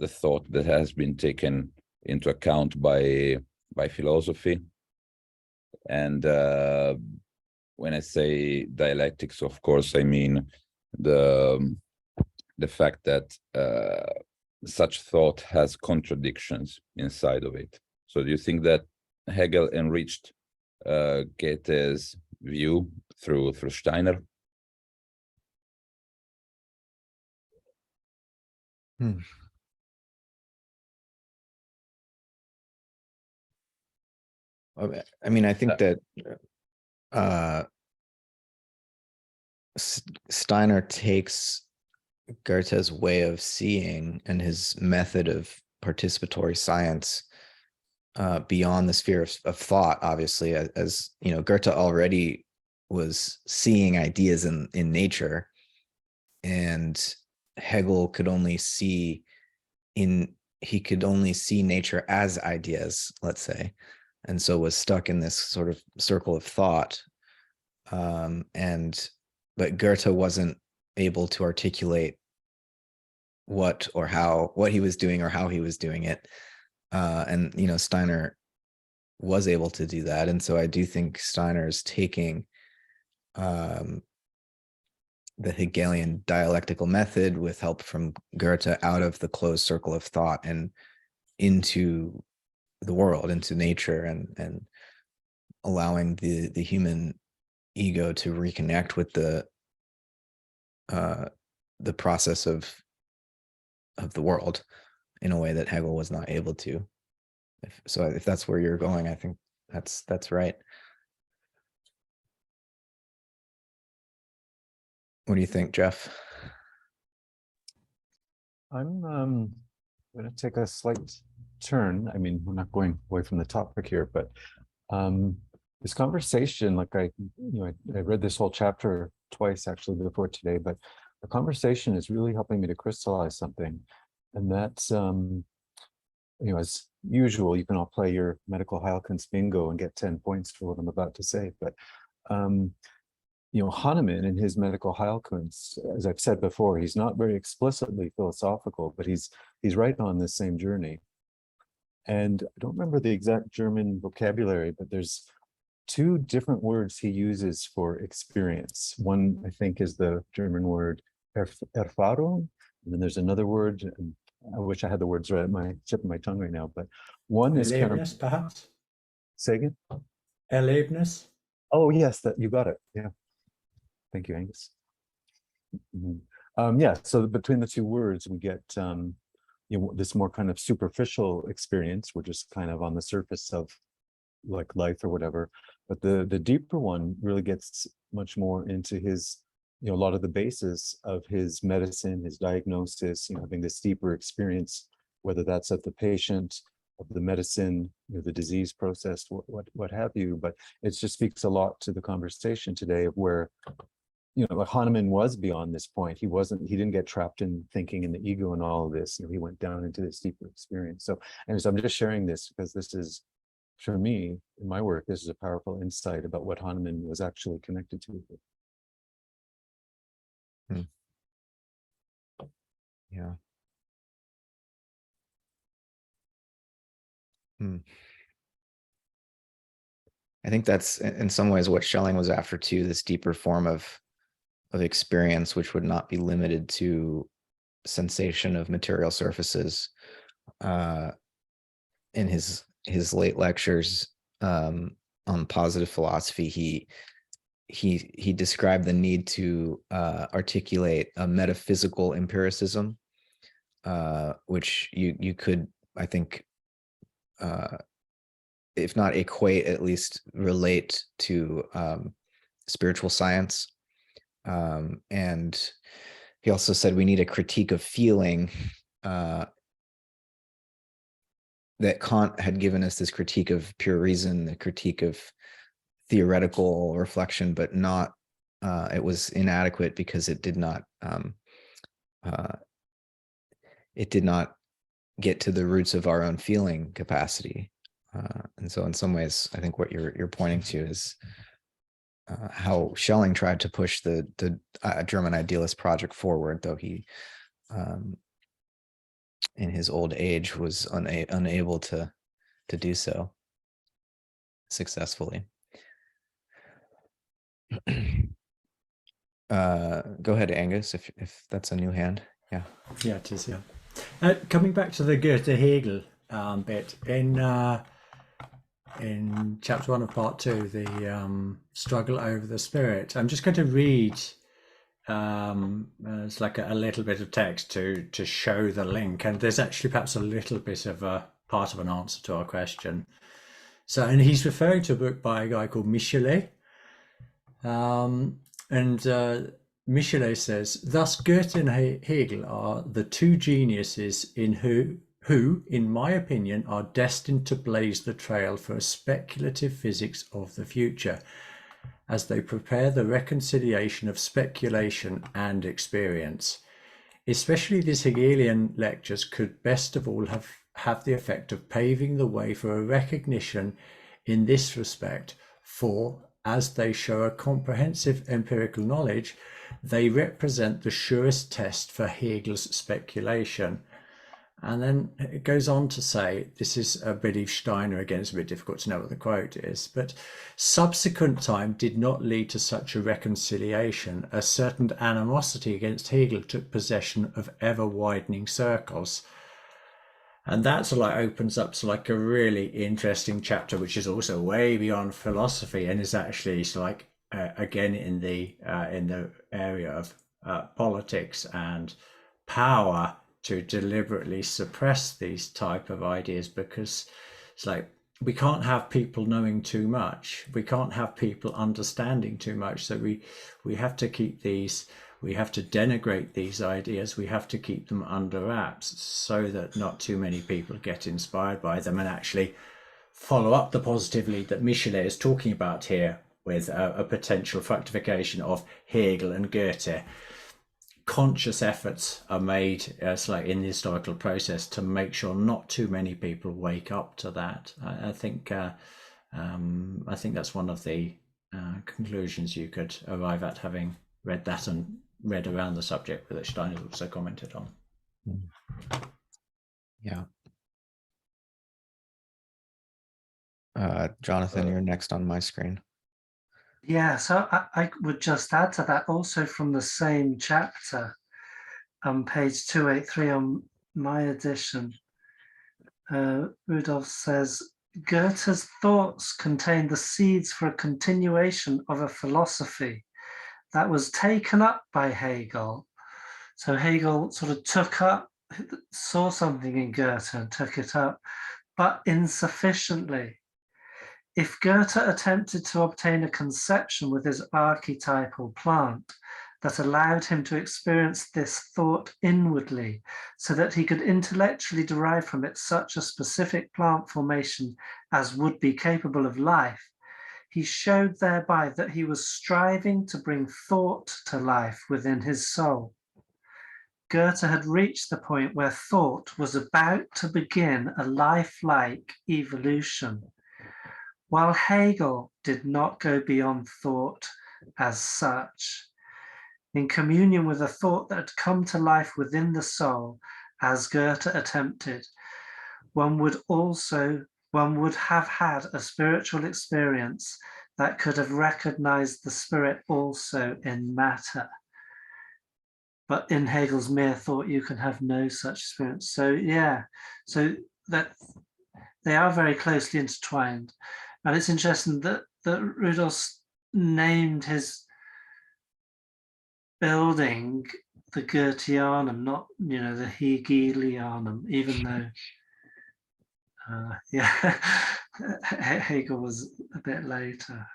thought that has been taken into account by philosophy? And when I say dialectics, of course, I mean the fact that such thought has contradictions inside of it. So do you think that Hegel enriched Goethe's view through Steiner? I mean, I think that Steiner takes Goethe's way of seeing and his method of participatory science beyond the sphere of thought, obviously, as you know, Goethe already was seeing ideas in nature, and Hegel could only see nature as ideas, let's say, and so was stuck in this sort of circle of thought. But Goethe wasn't able to articulate what he was doing or how he was doing it. And, you know, Steiner was able to do that. And so I do think Steiner is taking the Hegelian dialectical method with help from Goethe out of the closed circle of thought and into the world, into nature, and allowing the human ego to reconnect with the process of the world in a way that Hegel was not able to. If that's where you're going, I think that's right. What do you think, Jeff? I'm going to take a slight turn. I mean, we're not going away from the topic here, but this conversation, like I read this whole chapter twice actually before today, but the conversation is really helping me to crystallize something. And that's, as usual, you can all play your medical Heilkunst bingo and get 10 points for what I'm about to say. But, Hahnemann in his medical Heilkunst, as I've said before, he's not very explicitly philosophical, but he's right on this same journey. And I don't remember the exact German vocabulary, but there's two different words he uses for experience. One, I think, is the German word Erfahrung, and then there's another word, and I wish I had the words right at my tip of my tongue right now, but one is Erlebnis, perhaps? Say again? Erlebnis? Oh, yes, that you got it. Yeah. Thank you, Angus. Yeah, so between the two words, we get this more kind of superficial experience. We're just kind of on the surface of like life or whatever. But the deeper one really gets much more into his, a lot of the basis of his medicine, his diagnosis, having this deeper experience, whether that's of the patient, of the medicine, the disease process, what have you. But it just speaks a lot to the conversation today of where, like Hahnemann was beyond this point. He didn't get trapped in thinking in the ego and all of this. He went down into this deeper experience. So I'm just sharing this because this is, for me, in my work, this is a powerful insight about what Hahnemann was actually connected to. Yeah. I think that's in some ways what Schelling was after too, this deeper form of experience, which would not be limited to sensation of material surfaces. In his late lectures on positive philosophy, he described the need to articulate a metaphysical empiricism, which you could, I think, if not equate, at least relate to spiritual science. And he also said we need a critique of feeling, that Kant had given us this critique of pure reason, the critique of theoretical reflection, but not, it was inadequate because it did not get to the roots of our own feeling capacity. And so in some ways, I think what you're pointing to is how Schelling tried to push the German idealist project forward, though he, in his old age, was unable to do so successfully. Go ahead, Angus, if that's a new hand. Yeah. Yeah, it is. Yeah. Coming back to the Goethe-Hegel bit, in chapter 1 of part 2, the struggle over the spirit, I'm just going to read it's like a little bit of text to show the link, and there's actually perhaps a little bit of a part of an answer to our question. So, and he's referring to a book by a guy called Michelet, Michelet says, thus Goethe and Hegel are the two geniuses who, in my opinion, are destined to blaze the trail for a speculative physics of the future, as they prepare the reconciliation of speculation and experience. Especially these Hegelian lectures could best of all have the effect of paving the way for a recognition in this respect, for, as they show a comprehensive empirical knowledge, they represent the surest test for Hegel's speculation. And then it goes on to say, this is I believe Steiner, again, it's a bit difficult to know what the quote is, but subsequent time did not lead to such a reconciliation. A certain animosity against Hegel took possession of ever widening circles. And that's like opens up to like a really interesting chapter, which is also way beyond philosophy and is actually like again in the area of politics and power, to deliberately suppress these type of ideas, because it's like we can't have people knowing too much, we can't have people understanding too much, so we have to keep these, we have to denigrate these ideas, we have to keep them under wraps so that not too many people get inspired by them and actually follow up the positive lead that Michelet is talking about here with a potential fructification of Hegel and Goethe. Conscious efforts are made like in the historical process to make sure not too many people wake up to that. I think that's one of the conclusions you could arrive at, having read that and read around the subject that Steiner also commented on. Yeah. Jonathan, you're next on my screen. Yeah, so I would just add to that, also from the same chapter, on page 283 on my edition, Rudolf says, Goethe's thoughts contain the seeds for a continuation of a philosophy that was taken up by Hegel. So Hegel sort of saw something in Goethe and took it up, but insufficiently. If Goethe attempted to obtain a conception with his archetypal plant that allowed him to experience this thought inwardly, so that he could intellectually derive from it such a specific plant formation as would be capable of life, he showed thereby that he was striving to bring thought to life within his soul. Goethe had reached the point where thought was about to begin a lifelike evolution, while Hegel did not go beyond thought as such. In communion with a thought that had come to life within the soul, as Goethe attempted, one would have had a spiritual experience that could have recognized the spirit also in matter. But in Hegel's mere thought, you can have no such experience. So yeah, so that they are very closely intertwined. And it's interesting that Rudolf named his building the Goetheanum, not, the Hegelianum, even though, Hegel was a bit later.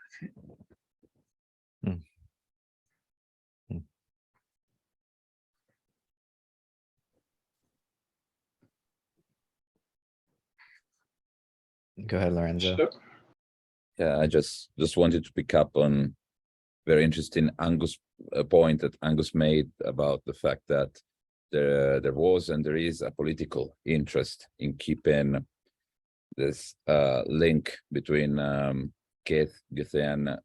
Go ahead, Lorenzo. Sure. Yeah, I just wanted to pick up on very interesting Angus point that Angus made about the fact that there was and there is a political interest in keeping this link between Goethean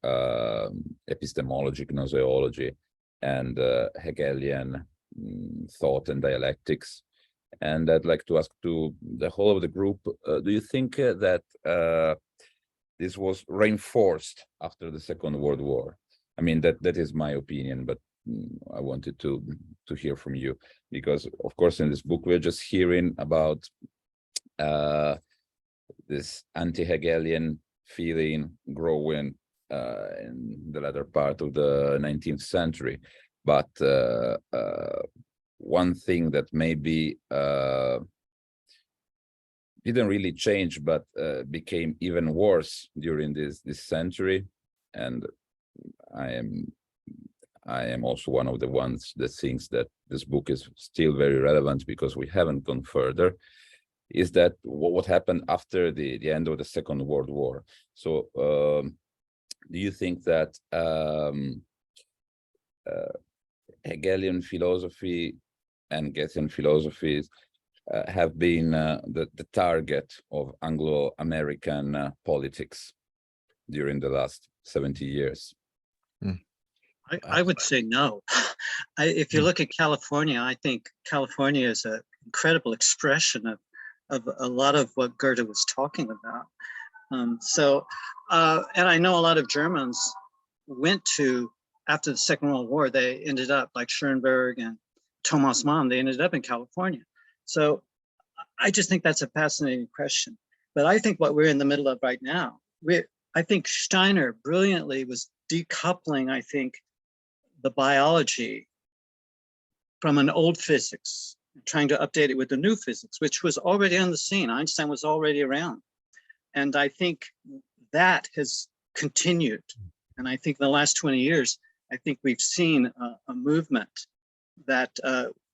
epistemology, gnoseology, and Hegelian thought and dialectics. And I'd like to ask to the whole of the group, do you think that this was reinforced after the Second World War? I mean, that is my opinion, but I wanted to hear from you, because of course in this book we're just hearing about this anti-Hegelian feeling growing in the latter part of the 19th century. But one thing that maybe didn't really change, but became even worse during this century, and I am also one of the ones that thinks that this book is still very relevant because we haven't gone further, is that what happened after the end of the Second World War. So do you think that Hegelian philosophy and Goethean philosophies have been the target of Anglo-American politics during the last 70 years? I would say no. If you look at California, I think California is an incredible expression of a lot of what Goethe was talking about. And I know a lot of Germans went to, after the Second World War, they ended up like Schoenberg and Thomas Mann, they ended up in California. So I just think that's a fascinating question. But I think what we're in the middle of right now, I think Steiner brilliantly was decoupling, I think, the biology from an old physics, trying to update it with the new physics, which was already on the scene. Einstein was already around. And I think that has continued. And I think in the last 20 years, I think we've seen a movement that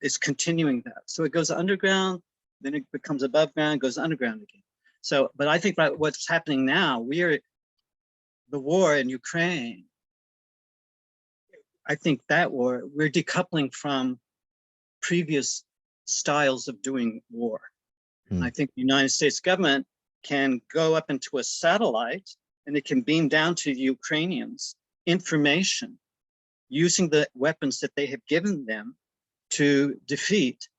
is continuing that. So it goes underground, then it becomes above ground, goes underground again. So, but I think what's happening now, the war in Ukraine, I think that war, we're decoupling from previous styles of doing war. I think the United States government can go up into a satellite and it can beam down to the Ukrainians information using the weapons that they have given them to defeat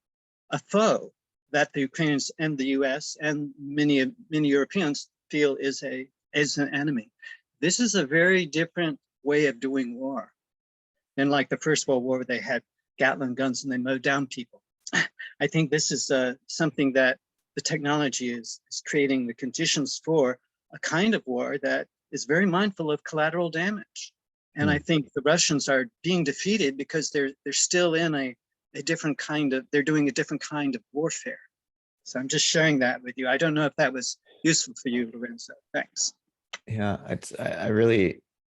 a foe that the Ukrainians and the US and many Europeans feel is an enemy. This is a very different way of doing war than like the First World War, where they had Gatling guns and they mowed down people. I think this is something that the technology is creating the conditions for a kind of war that is very mindful of collateral damage. And I think the Russians are being defeated because they're still in a different kind of, they're doing a different kind of warfare. So I'm just sharing that with you. I don't know if that was useful for you, Lorenzo. Thanks. Yeah,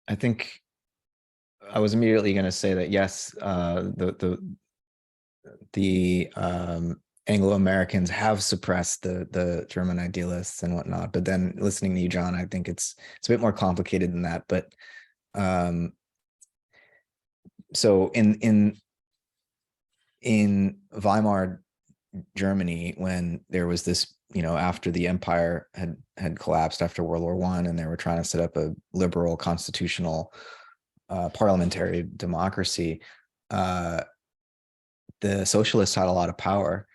I think I was immediately going to say that yes, the Anglo-Americans have suppressed the German idealists and whatnot. But then listening to you, John, I think it's a bit more complicated than that. But so in Weimar Germany, when there was this, after the empire had collapsed after World War I, and they were trying to set up a liberal constitutional parliamentary democracy, the socialists had a lot of power.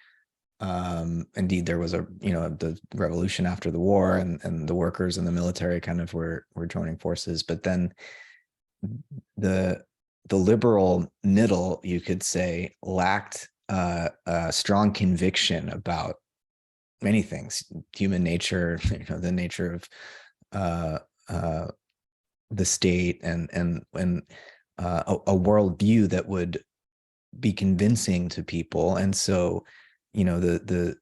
Indeed, there was the revolution after the war, and the workers and the military kind of were joining forces. But then the liberal middle, you could say, lacked a strong conviction about many things: human nature, the nature of the state, and a worldview that would be convincing to people. And so, the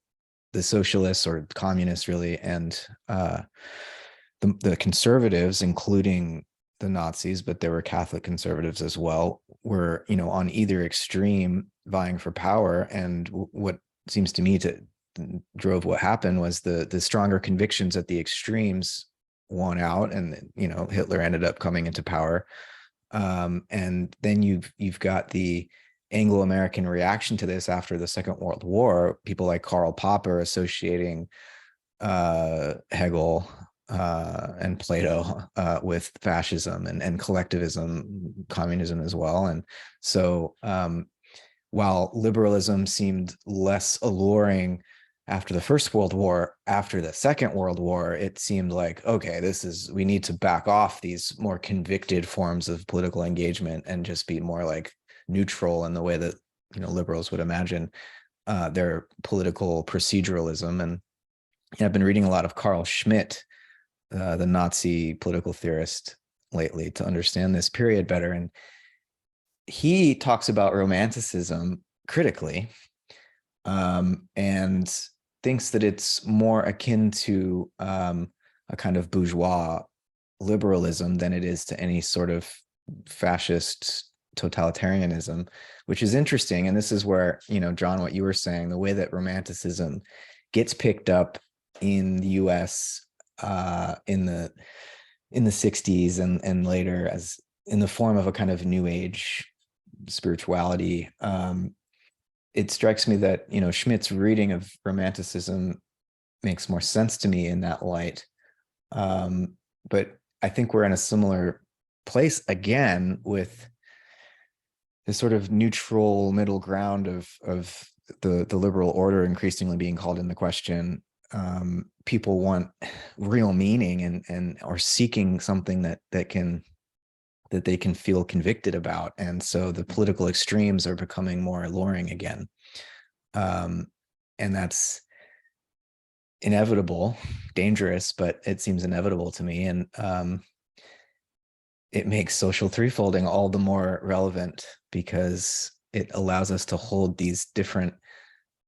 socialists or communists really, and the conservatives, including the Nazis, but there were Catholic conservatives as well, were, on either extreme vying for power. And what seems to me to drove what happened was the stronger convictions at the extremes won out, and Hitler ended up coming into power. And then you've got the Anglo-American reaction to this after the Second World War. People like Karl Popper associating Hegel and Plato with fascism and collectivism, communism as well. And so while liberalism seemed less alluring after the First World War, after the Second World War, it seemed like, okay, we need to back off these more convicted forms of political engagement and just be more like neutral in the way that, you know, liberals would imagine their political proceduralism. And I've been reading a lot of Carl Schmitt, the Nazi political theorist, lately to understand this period better. And he talks about Romanticism critically, and thinks that it's more akin to a kind of bourgeois liberalism than it is to any sort of fascist totalitarianism, which is interesting. And this is where, you know, John, what you were saying, the way that Romanticism gets picked up in the US in the 60s and later as in the form of a kind of new age spirituality. It strikes me that, you know, Schmidt's reading of Romanticism makes more sense to me in that light. But I think we're in a similar place again with this sort of neutral middle ground of the liberal order increasingly being called into question. People want real meaning and are seeking something that they can feel convicted about. And so the political extremes are becoming more alluring again. And that's inevitable, dangerous, but it seems inevitable to me. And it makes social threefolding all the more relevant because it allows us to hold these different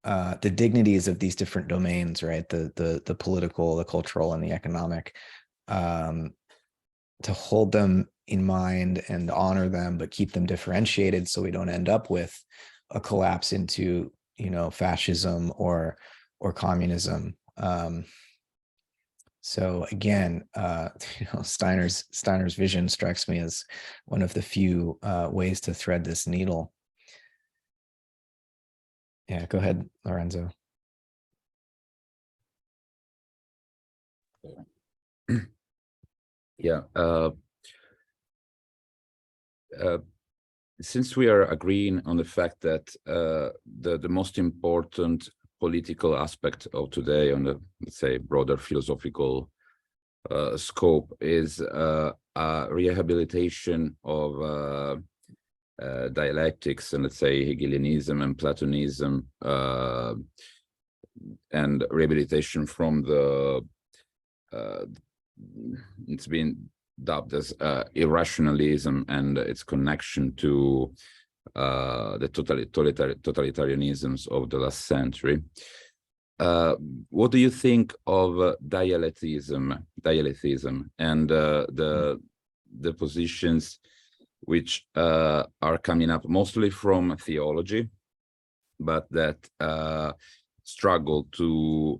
the dignities of these different domains, right? The political, the cultural, and the economic, to hold them in mind and honor them, but keep them differentiated so we don't end up with a collapse into, you know, fascism or communism. So again, you know, Steiner's vision strikes me as one of the few ways to thread this needle. Yeah, go ahead, Lorenzo. Yeah. Since we are agreeing on the fact that the most important political aspect of today on the, let's say, broader philosophical scope is a rehabilitation of dialectics and, let's say, Hegelianism and Platonism, and rehabilitation from the it's been dubbed as irrationalism and its connection to the totalitarianisms of the last century. What do you think of dialectism and the positions which are coming up mostly from theology, but that struggle to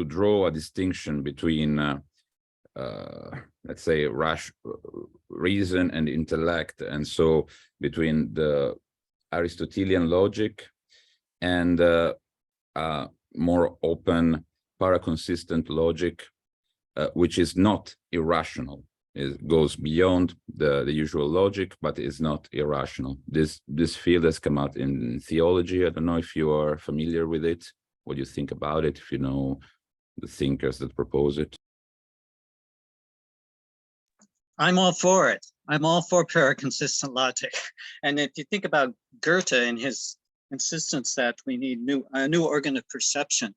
draw a distinction between let's say reason and intellect, and so between the Aristotelian logic and more open paraconsistent logic, which is not irrational. It goes beyond the usual logic, but is not irrational. This field has come out in theology. I don't know if you are familiar with it. What do you think about it? If you know the thinkers that propose it. I'm all for it. I'm all for paraconsistent logic. And if you think about Goethe and his insistence that we need a new organ of perception,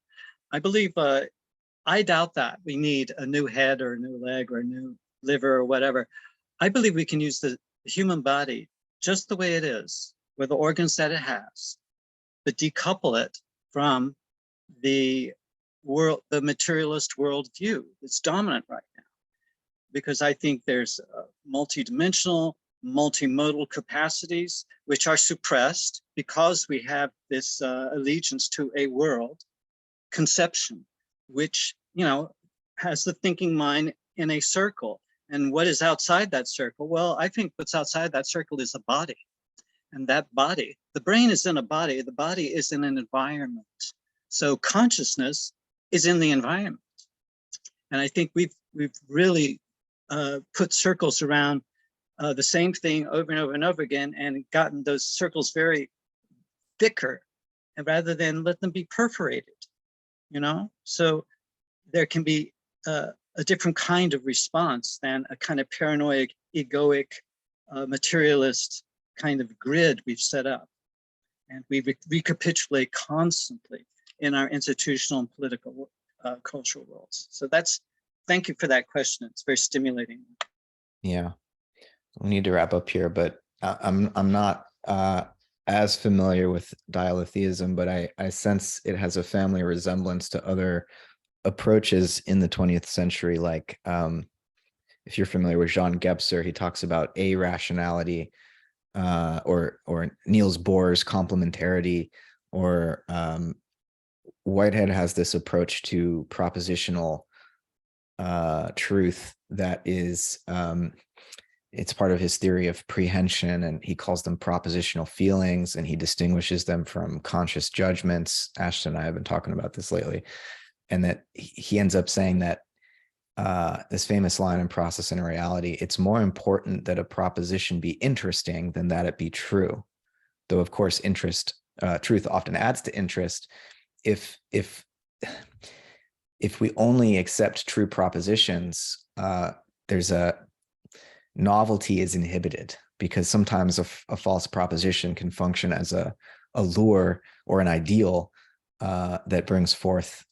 I believe, I doubt that we need a new head or a new leg or a new liver or whatever. I believe we can use the human body just the way it is, with the organs that it has, but decouple it from the materialist worldview that's dominant right now. Because I think there's multidimensional, multimodal capacities which are suppressed because we have this allegiance to a world conception, which, you know, has the thinking mind in a circle. And what is outside that circle? Well, I think what's outside that circle is a body. And that body, the brain is in a body, the body is in an environment. So consciousness is in the environment. And I think we've really put circles around the same thing over and over and over again and gotten those circles very thicker, and rather than let them be perforated, you know? So there can be a different kind of response than a kind of paranoid, egoic, materialist kind of grid we've set up. And we recapitulate constantly in our institutional and political cultural roles. So thank you for that question. It's very stimulating. Yeah, we need to wrap up here, but I'm not as familiar with dialetheism, but I sense it has a family resemblance to other approaches in the 20th century. Like if you're familiar with Jean Gebser, he talks about irrationality, or Niels Bohr's complementarity, or Whitehead has this approach to propositional truth that is it's part of his theory of prehension, and he calls them propositional feelings, and he distinguishes them from conscious judgments. Ashton and I have been talking about this lately, and that he ends up saying that this famous line in Process and Reality, it's more important that a proposition be interesting than that it be true. Though of course truth often adds to interest. If we only accept true propositions, there's a novelty is inhibited, because sometimes a false proposition can function as a lure or an ideal that brings forth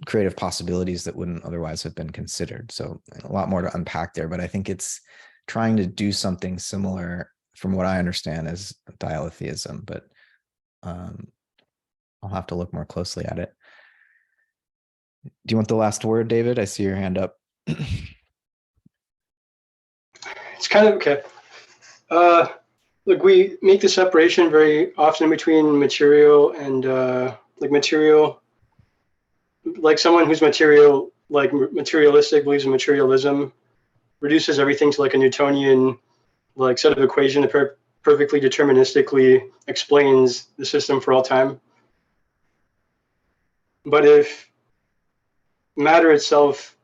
creative possibilities that wouldn't otherwise have been considered. So a lot more to unpack there, but I think it's trying to do something similar from what I understand as dialetheism, but I'll have to look more closely at it. Do you want the last word, David? I see your hand up. It's kind of okay. Look, we make the separation very often between material and material, like someone who's materialistic, believes in materialism, reduces everything to like a Newtonian like set of equation that perfectly deterministically explains the system for all time. But if matter itself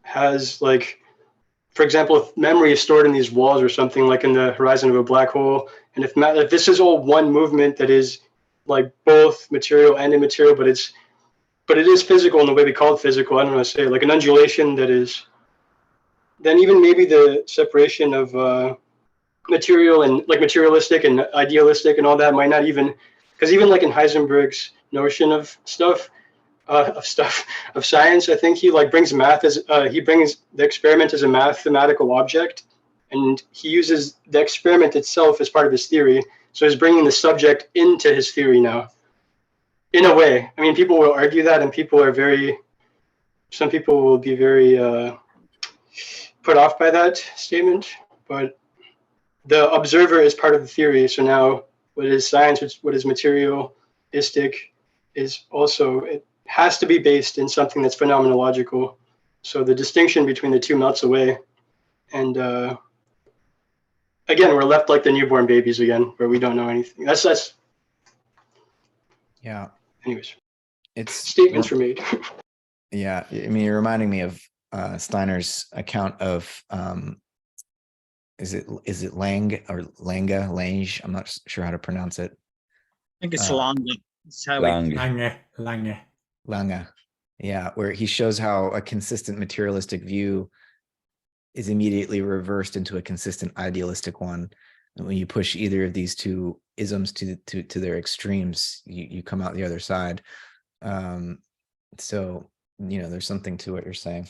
has, like, for example, if memory is stored in these walls or something, like in the horizon of a black hole, and if this is all one movement that is like both material and immaterial, but it is physical in the way we call it physical, I don't know how to say it, like an undulation that is, then even maybe the separation of material and like materialistic and idealistic and all that might not even, because even like in Heisenberg's notion of science, I think he like brings math as he brings the experiment as a mathematical object, and he uses the experiment itself as part of his theory. So he's bringing the subject into his theory now, in a way. I mean, people will argue that, and some people will be very put off by that statement, but the observer is part of the theory. So now what is science, what is materialistic, is also, it has to be based in something that's phenomenological. So the distinction between the two melts away. And again, we're left like the newborn babies again, where we don't know anything. That's Yeah. Anyways, It's statements were made. Yeah. I mean, you're reminding me of Steiner's account of, is it Lange or Lange? I'm not sure how to pronounce it. I think it's Lange. It's how Lange. Yeah, where he shows how a consistent materialistic view is immediately reversed into a consistent idealistic one. And when you push either of these two isms to their extremes, you come out the other side. So, there's something to what you're saying.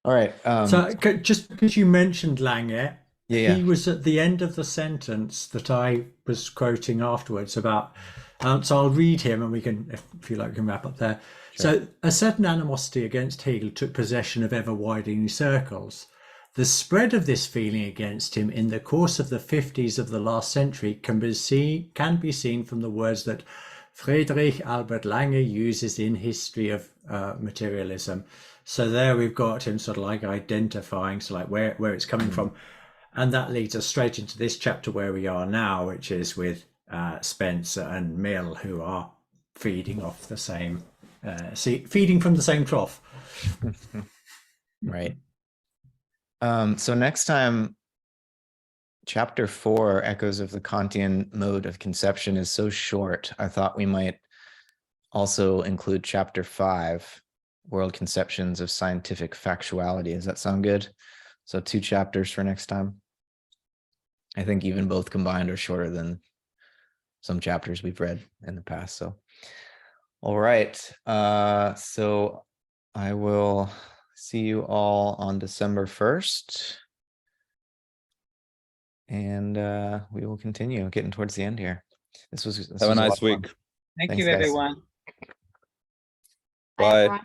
All right. So just because you mentioned Lange, yeah. He was at the end of the sentence that I was quoting afterwards about, so I'll read him and we can, if you like, we can wrap up there. Sure. So a certain animosity against Hegel took possession of ever widening circles. The spread of this feeling against him in the course of the 50s of the last century can be seen from the words that Friedrich Albert Lange uses in History of Materialism. So there we've got him sort of like identifying, so like where it's coming from. And that leads us straight into this chapter where we are now, which is with Spencer and Mill, who are feeding off the same, feeding from the same trough. Right. So next time, chapter 4, Echoes of the Kantian Mode of Conception, is so short, I thought we might also include chapter 5, World Conceptions of Scientific Factuality. Does that sound good? So 2 chapters for next time. I think even both combined are shorter than some chapters we've read in the past. So, all right. So I will see you all on December 1st. And we will continue getting towards the end here. This Have a was lot nice of fun. week. Thank Thanks, you, guys. everyone. Bye. everyone.